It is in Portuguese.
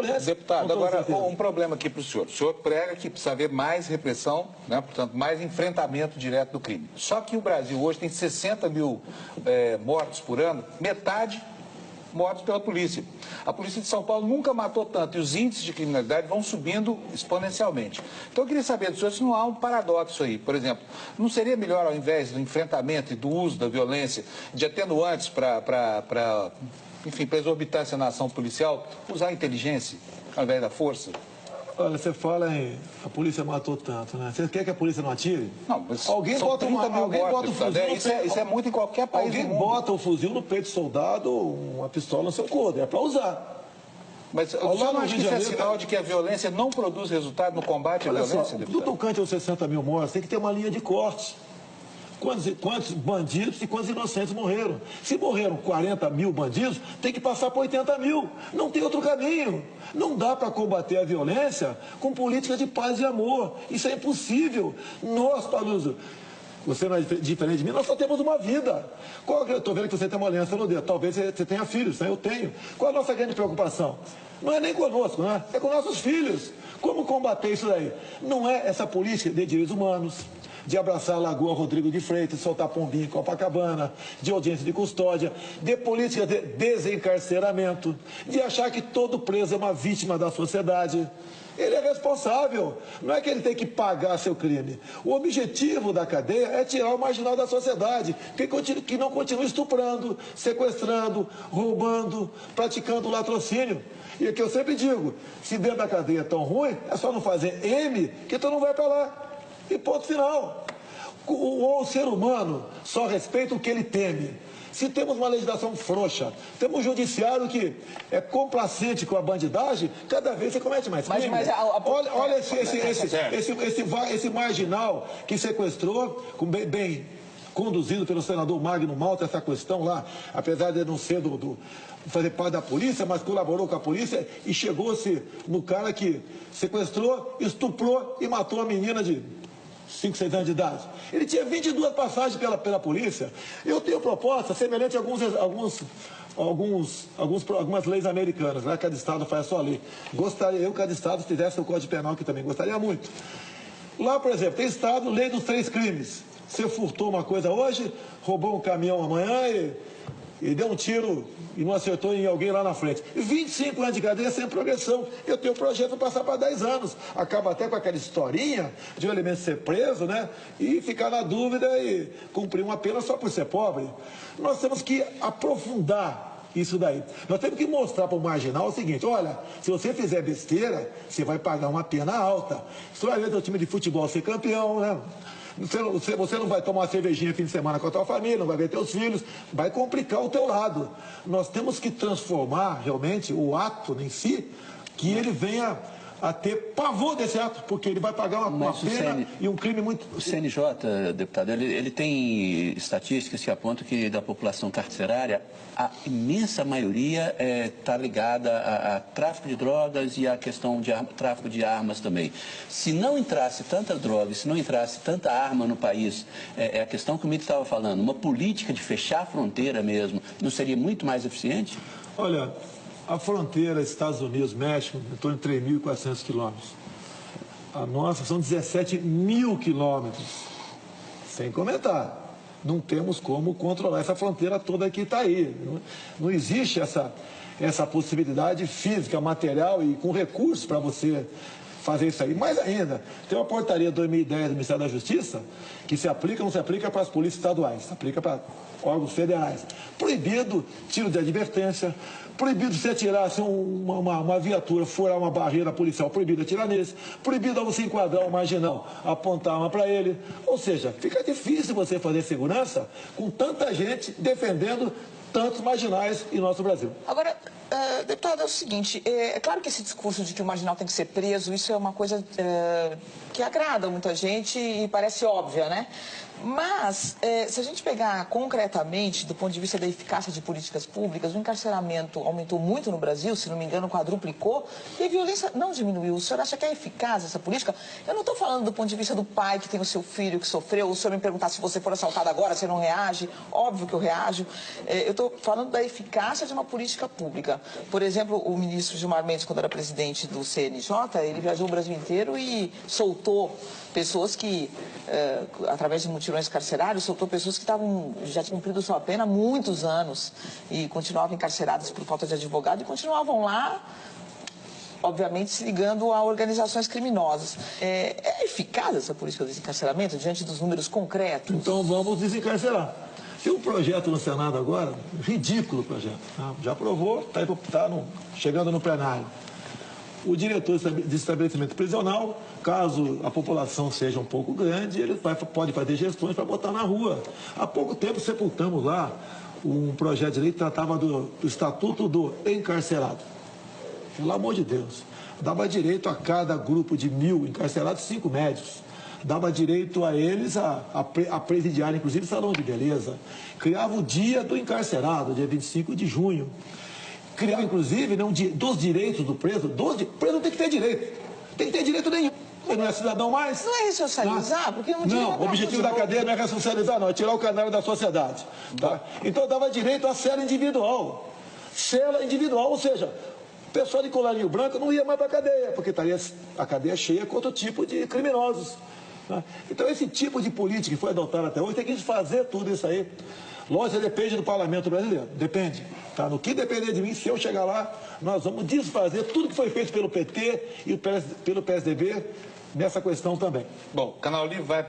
Deputado, agora um problema aqui para o senhor. O senhor prega que precisa haver mais repressão, né? Portanto, mais enfrentamento direto do crime. Só que o Brasil hoje tem 60 mil mortos por ano, metade mortos pela polícia. A polícia de São Paulo nunca matou tanto e os índices de criminalidade vão subindo exponencialmente. Então eu queria saber do senhor se não há um paradoxo aí. Por exemplo, não seria melhor, ao invés do enfrentamento e do uso da violência, de atenuantes para exorbitância na ação policial, usar a inteligência ao invés da força? Olha, você fala em a polícia matou tanto, né? Você quer que a polícia não atire? Não, mas alguém são bota 30 mil mortos, o fuzil no peito. Isso é muito em qualquer país do mundo. Alguém bota o fuzil no peito do soldado, uma pistola no seu couro, é para usar. Mas o senhor não acha que isso é sinal de que a violência não produz resultado no combate à violência, deputado? Do tocante aos 60 mil mortos, tem que ter uma linha de corte. Quantos bandidos e quantos inocentes morreram? Se morreram 40 mil bandidos, tem que passar por 80 mil. Não tem outro caminho. Não dá para combater a violência com política de paz e amor. Isso é impossível. Nós, Paluso, você não é diferente de mim, nós só temos uma vida. Eu estou vendo que você tem uma aliança no dedo. Talvez você tenha filhos, né? Eu tenho. Qual a nossa grande preocupação? Não é nem conosco, né? É com nossos filhos. Como combater isso daí? Não é essa política de direitos humanos, de abraçar a Lagoa Rodrigo de Freitas, soltar pombinho em Copacabana, de audiência de custódia, de política de desencarceramento, de achar que todo preso é uma vítima da sociedade. Ele é responsável, não é que ele tem que pagar seu crime. O objetivo da cadeia é tirar o marginal da sociedade, que não continue estuprando, sequestrando, roubando, praticando latrocínio. E é que eu sempre digo, se dentro da cadeia é tão ruim, é só não fazer M, que tu não vai para lá. E ponto final. O ser humano só respeita o que ele teme. Se temos uma legislação frouxa, temos um judiciário que é complacente com a bandidagem, cada vez você comete mais crime. Olha esse marginal que sequestrou, bem conduzido pelo senador Magno Malta, essa questão lá, apesar de não ser fazer parte da polícia, mas colaborou com a polícia e chegou-se no cara que sequestrou, estuprou e matou a menina de 5, 6 anos de idade. Ele tinha 22 passagens pela polícia. Eu tenho proposta semelhante a algumas leis americanas, né? Cada estado faz a sua lei. Gostaria cada estado fizesse o Código Penal, que também gostaria muito. Lá, por exemplo, tem estado, lei dos 3 crimes. Você furtou uma coisa hoje, roubou um caminhão amanhã e deu um tiro e não acertou em alguém lá na frente. 25 anos de cadeia sem progressão. Eu tenho projeto para passar para 10 anos. Acaba até com aquela historinha de um elemento ser preso, né? E ficar na dúvida e cumprir uma pena só por ser pobre. Nós temos que aprofundar isso daí. Nós temos que mostrar para o marginal o seguinte: olha, se você fizer besteira, você vai pagar uma pena alta. Você vai ver o time de futebol ser campeão, né? Você não vai tomar uma cervejinha fim de semana com a tua família, não vai ver teus filhos, vai complicar o teu lado. Nós temos que transformar realmente o ato em si, que ele venha a ter pavor desse ato, porque ele vai pagar uma pena e um crime muito... O CNJ, deputado, ele tem estatísticas que apontam que da população carcerária, a imensa maioria está ligada a tráfico de drogas e a questão de tráfico de armas também. Se não entrasse tanta droga, se não entrasse tanta arma no país, é a questão que o Mito estava falando, uma política de fechar a fronteira mesmo, não seria muito mais eficiente? Olha, a fronteira Estados Unidos-México, em torno de 3.400 quilômetros. A nossa são 17 mil quilômetros. Sem comentar. Não temos como controlar essa fronteira toda que está aí. Não existe essa possibilidade física, material e com recursos para você fazer isso aí. Mais ainda, tem uma portaria de 2010 do Ministério da Justiça que se aplica ou não se aplica para as polícias estaduais, se aplica para órgãos federais. Proibido tiro de advertência, proibido você atirar se uma viatura furar uma barreira policial, proibido atirar neles, proibido você enquadrar um marginal, apontar uma para ele. Ou seja, fica difícil você fazer segurança com tanta gente defendendo tantos marginais em nosso Brasil. Agora, deputado, é o seguinte, é claro que esse discurso de que o marginal tem que ser preso, isso é uma coisa que agrada muita gente e parece óbvia, né? Mas, se a gente pegar concretamente, do ponto de vista da eficácia de políticas públicas, o encarceramento aumentou muito no Brasil, se não me engano, quadruplicou, e a violência não diminuiu. O senhor acha que é eficaz essa política? Eu não estou falando do ponto de vista do pai que tem o seu filho que sofreu. O senhor me perguntar se você for assaltado agora, você não reage? Óbvio que eu reajo. Eu estou falando da eficácia de uma política pública. Por exemplo, o ministro Gilmar Mendes, quando era presidente do CNJ, ele viajou o Brasil inteiro e soltou pessoas que, através de mutirões carcerários, soltou pessoas que já tinham cumprido sua pena há muitos anos e continuavam encarceradas por falta de advogado e continuavam lá, obviamente, se ligando a organizações criminosas. É eficaz essa política de desencarceramento diante dos números concretos? Então vamos desencarcerar. Tem um projeto no Senado agora, ridículo projeto, tá? Já aprovou, está chegando no plenário. O diretor de estabelecimento prisional, caso a população seja um pouco grande, ele pode fazer gestões para botar na rua. Há pouco tempo sepultamos lá um projeto de lei que tratava do Estatuto do Encarcerado. Pelo amor de Deus. Dava direito a cada grupo de 1.000 encarcerados 5 médicos. Dava direito a eles a presidiar, inclusive, salão de beleza. Criava o dia do encarcerado, dia 25 de junho. Criava, inclusive, dos direitos do preso. O preso não tem que ter direito. Tem que ter direito nenhum. Ele não é cidadão mais. Não é ressocializar? Porque não, o objetivo da cadeia não é ressocializar, não. É tirar o canário da sociedade. Tá? Então, dava direito à cela individual. Cela individual, ou seja, o pessoal de colarinho branco não ia mais para a cadeia, porque estaria a cadeia cheia com outro tipo de criminosos. Tá? Então, esse tipo de política que foi adotada até hoje tem que desfazer tudo isso aí. Lógico, depende do parlamento brasileiro, depende. Tá? No que depender de mim, se eu chegar lá, nós vamos desfazer tudo que foi feito pelo PT e pelo PSDB nessa questão também. Bom, o Canal Livre vai